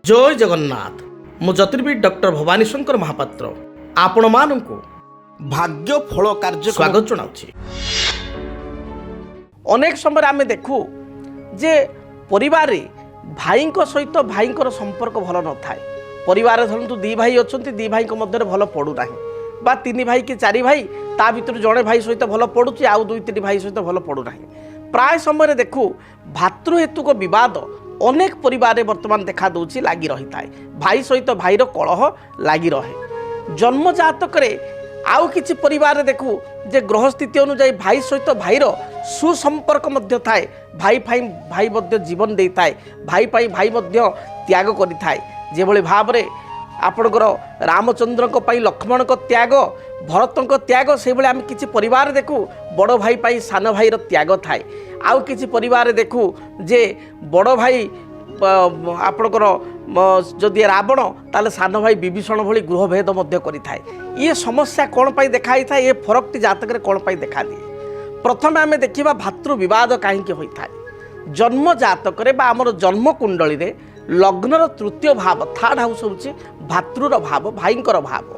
जय जगन्नाथ मु ज्योतिर्विद डॉक्टर भवानी शंकर महापात्र आपण मानू भाग्य फल कार्य स्वागत जनाऊँ। अनेक समय आम देखू जे परिवार भाई सहित भाई संपर्क भल न थाए। परिवार धरतु दी भाई अच्छा दी भाई मध्य भल पड़ूना बा तीन भाई कि चारि भाई ता भर जड़े भाई सहित भल पड़ुची आउ दुई तीन भाई सहित भल पड़ूना। प्राय समय देखू भातृहेतुक बद अनेक परिवार वर्तमान देखा दूची लगी रही थाए। भाई सहित भाईर कलह लगी रहे। जन्म जातक आउ किछि परिवार देखू जे ग्रह स्थिति अनुसार भाई सहित भाईर सुसंपर्क मध्य थाए। भाई भाई भाई मध्य जीवन दे थाए। भाई पाई भाई मध्य त्याग करि थाए। जे भली भाबरे आपणकर रामचंद्र को पाई लक्ष्मण को त्याग भरत को त्याग से भाई आम किछि परिवार देखू बड़ भाई पाई सान भाईर त्याग थाए। आउ किछि परिवार देखू जे बड़ भाई आपणकर जदि रावण ताले सान भाई विभीषण भली गृहभेद मध्य करिथाए। ये समस्या कौन पाई देखाई था ये फरकटी जातक कौन पाई देखा दिए। प्रथम आम देखा भातृ विवाद कहीं होता है। जन्म जातक आमर जन्म कुंडली रे लग्नर तृतीय भाव थर्ड हाउस हूँ भातृर भाव भाईंकर भाव।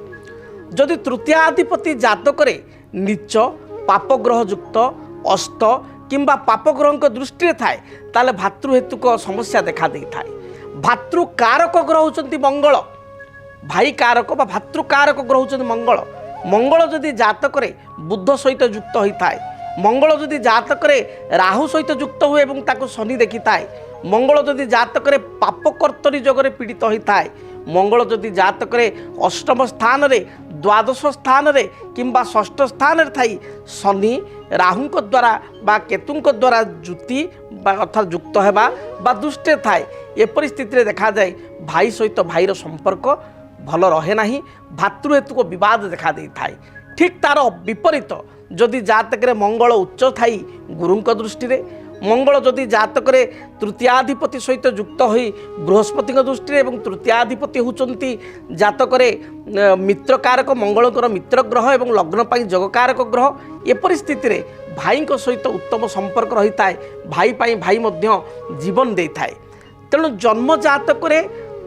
जदि तृतीयाधिपति जातक नीच पापग्रह युक्त अस्त किंबा पापग्रह दृष्टि थाए ताले भातृहेतुक समस्या देखा दे थाए। भातृ कारक ग्रह होचंती मंगल। भाई कारक बा भातृ कारक ग्रह होचंती मंगल। मंगल जदि जातक बुध सहित युक्त होता है। मंगल जदि जातक राहु सहित युक्त हुए एवं ताको शनि देखी थाए। मंगल जदि जातक पापकर्तरी जगह पीड़ित होता है। मंगल जदि जातक अष्टम स्थान रे द्वादश स्थान रे किंबा षष्ठ स्थान रे थाई शनि राहु द्वारा बा केतु द्वारा जुति अर्थात युक्त होगा बा दुष्टे थाए। ए परिस्थिति देखा जाए भाई सहित भाईर संपर्क भल रहे ना। भातृहेतुक विवाद देखा दे थाए। ठीक तार विपरीत जदि जातक मंगल उच्च थाई गुरु दृष्टि मंगल जदि जातक तृतीयाधिपति सहित युक्त हो बृहस्पति दृष्टि एवं तृतीयाधिपति होचंती जातक मित्र कारक मंगलकर मित्र ग्रह एवं लग्न पाई जग कारक ग्रह। ए परिस्थिति रे भाई सहित उत्तम संपर्क रही थाए। भाई पाई भाई मध्य जीवन दे थाए। तेणु जन्म जातक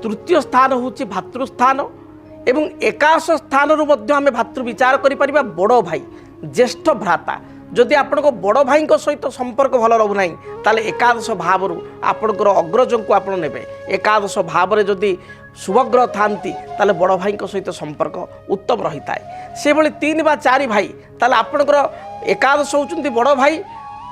तृतीय स्थान होची भातृस्थान एवं एकादश स्थान आम भातृ विचार करिपरिबा बड़ भाई ज्येष्ठ भ्राता। जदि आपण को बड़ भाई सहित संपर्क भल रहूना ताले एकादश भाव आपणकर अग्रज को आप ने। एकादश भाव जदि शुभग्रह थांती ताले बड़ भाई सहित संपर्क उत्तम रही थाए। से भली तीन बा चारि भाई ताले आपणकर एकादश होचंती बड़ भाई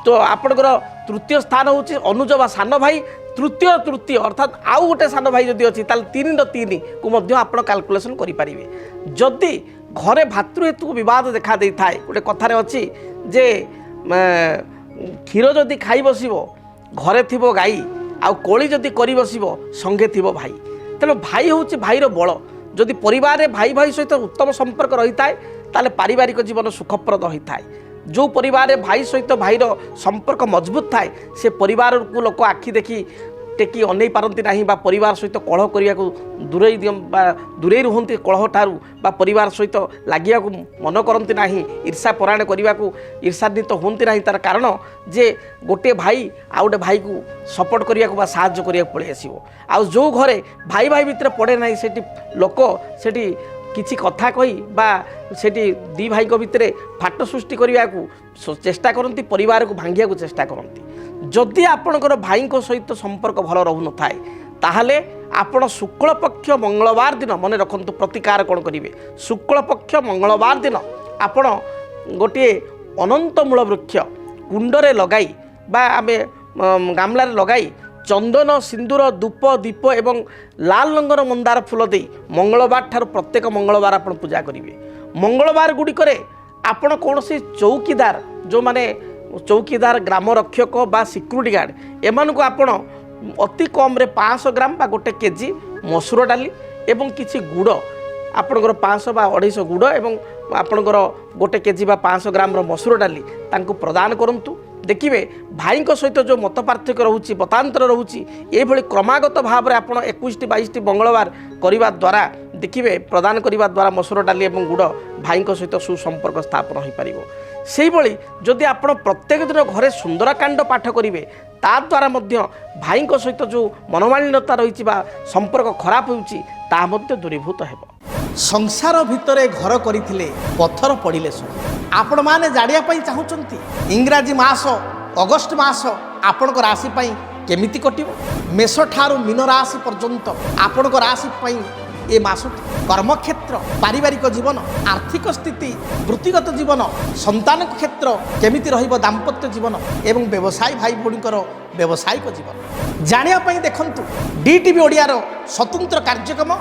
तो आपणकर तृतीय स्थान होची अनुज बा सान भाई तृतीय तृतीय अर्थात आउ गोटे सान भाई जदि अच्छी तीन तीन को मध्य आप कैलकुलेसन करेंगे। जदि घरे भातृहेतु विवाद देखा दे थाए गोटे कथार अच्छी जे क्षीर जदि खाई बस घरे थी गाई आउ कोली जदि कर बस संगे थी भाई। तेणु भाई हूँ भाईर बल। जदि परिवार भाई भाई सहित उत्तम संपर्क रही थाए ताले पारिवारिक जीवन सुखप्रद होता है। जो परिवार भाई सहित भाईर संपर्क मजबूत थाए से परिवार को लोक आखि देखी टेकी अनै पारती ना बा परिवार सहित कलह करने को दूरे रुहति कलह ठारू बा परिवार सहित लगे मन करती ना ईर्षा परायण करने को ईर्षान्वित होती ना। तार कारण जे गोटे भाई आ गोटे भाई को सपोर्ट करने को साहाय्य करने पड़े आसो। आ जो घरे भाई भाई भितर पड़े ना से लोक से किसी कथा कही बा सेठी दी भाई भितर फाट सृष्टि करने को चेष्टा करती परिवार को भांगिया को चेष्टा करती। जदि आपणकर भाई सहित संपर्क भल रहू न थाए ताहले आपण शुक्ल पक्ष मंगलवार दिन मन रखंतु प्रतिकार कौन करेंगे। शुक्ल पक्ष मंगलवार दिन आपण गोटे अनंत मूल वृक्ष कुंडरे लगाई बा आमे गामलार लगाई चंदन सिंदूर धूप दीप एवं लाल रंगर मंदार फूल दे मंगलवार ठार प्रत्येक मंगलवार आप पूजा करेंगे। मंगलवार गुड़िक आपण कौन चौकीदार जो माने चौकीदार ग्राम रक्षक बा सिक्यूरीटी गार्ड एमान को आपण अति कम रे 500 ग्राम बा गोटे केजी मसूर डाली एवं किछि गुड़ आपणकर 500 बा 250 गुड़ एवं आपणकर गोटे केजी बा 500 ग्राम मसूर डाली तांको प्रदान करंतु। देखिए भाई सहित जो मत पार्थक्य रोचे मतांतर रोचे ये क्रमागत भाव में आप 21 22 मंगलवार करने द्वारा ଦେଖିବେ ପ୍ରଦାନ କରିବା ଦ୍ୱାରା ମସୁର ଡାଲି ଏବଂ ଗୁଡ଼ ଭାଇଙ୍କ ସହିତ ସୁସମ୍ପର୍କ ସ୍ଥାପନ ହୋଇପାରିବ। ସେହିଭଳି ଯଦି ଆପଣ ପ୍ରତ୍ୟେକ ଦିନ ଘରେ ସୁନ୍ଦରକାଣ୍ଡ ପାଠ କରିବେ ତାଦ୍ୱାରା ମଧ୍ୟ ଭାଇଙ୍କ ସହିତ ଯେଉଁ ମନୋମାଳିନ୍ୟତା ରହିଛି ବା ସମ୍ପର୍କ ଖରାପ ହେଉଛି ତାହା ମଧ୍ୟ ଦୂରୀଭୂତ ହେବ। ସଂସାର ଭିତରେ ଘର କରିଥିଲେ ପଥର ପଡ଼ିଲେ ସବୁ। ଆପଣମାନେ ଜାଣିବା ପାଇଁ ଚାହୁଁଛନ୍ତି ଇଂରାଜୀ ମାସ ଅଗଷ୍ଟ ମାସ ଆପଣଙ୍କ ରାଶି ପାଇଁ କେମିତି କଟିବ? ମେଷ ଠାରୁ ମୀନ ରାଶି ପର୍ଯ୍ୟନ୍ତ ଆପଣଙ୍କ ରାଶି ପାଇଁ ଏ ମାସଟି କର୍ମକ୍ଷେତ୍ର, ପାରିବାରିକ ଜୀବନ, ଆର୍ଥିକ ସ୍ଥିତି, ବୃତ୍ତିଗତ ଜୀବନ, ସନ୍ତାନଙ୍କ କ୍ଷେତ୍ର କେମିତି ରହିବ, ଦାମ୍ପତ୍ୟ ଜୀବନ ଏବଂ ବ୍ୟବସାୟୀ ଭାଇ ଭଉଣୀଙ୍କର ବ୍ୟବସାୟିକ ଜୀବନ ଜାଣିବା ପାଇଁ ଦେଖନ୍ତୁ DTV ଓଡ଼ିଆର ସ୍ୱତନ୍ତ୍ର କାର୍ଯ୍ୟକ୍ରମ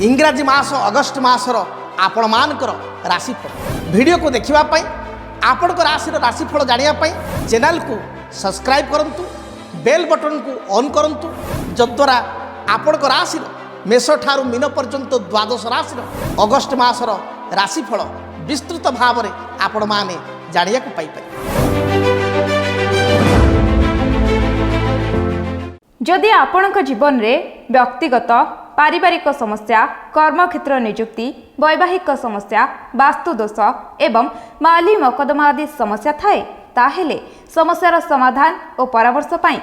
ଇଂରାଜୀ ମାସ ଅଗଷ୍ଟ ମାସର ଆପଣମାନଙ୍କର ରାଶିଫଳ। ଭିଡ଼ିଓକୁ ଦେଖିବା ପାଇଁ ଆପଣଙ୍କ ରାଶିର ରାଶିଫଳ ଜାଣିବା ପାଇଁ ଚ୍ୟାନେଲକୁ ସବସ୍କ୍ରାଇବ୍ କରନ୍ତୁ, ବେଲ୍ ବଟନକୁ ଅନ୍ କରନ୍ତୁ, ଯଦ୍ୱାରା ଆପଣଙ୍କ ରାଶିର ମେଷ ଠାରୁ ମୀନ ପର୍ଯ୍ୟନ୍ତ ଦ୍ୱାଦଶ ରାଶିର ଅଗଷ୍ଟ ମାସର ରାଶିଫଳ ବିସ୍ତୃତ ଭାବରେ ଆପଣମାନେ ଜାଣିବାକୁ ପାଇପାରିବେ। जदि आपणक जीवन रे व्यक्तिगत पारिवारिक समस्या, कर्मक्षेत्र नियुक्ति, वैवाहिक समस्या, वास्तुदोष एवं माली मकदमा आदि समस्या थाए ताहेले समस्यार समाधान और परामर्श पाई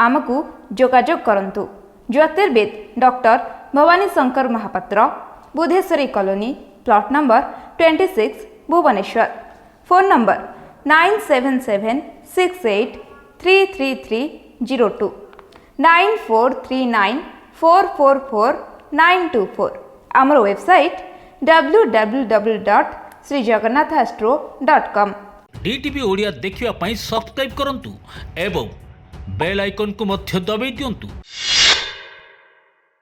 आमकु जोगाजोग करंतु। ज्योतिर्विद doctor Bhawani Shankar Mahapatra, Budheshwari colony, plot number 26, Bhubaneswar. Phone number 9776833302 9439444924। आमर वेबसाइट www.srijagannathastro.com। DTV ओडिया देखिवा पई सब्सक्राइब करंतु एवं बेल आइकन को मध्य दबाई दियंतु।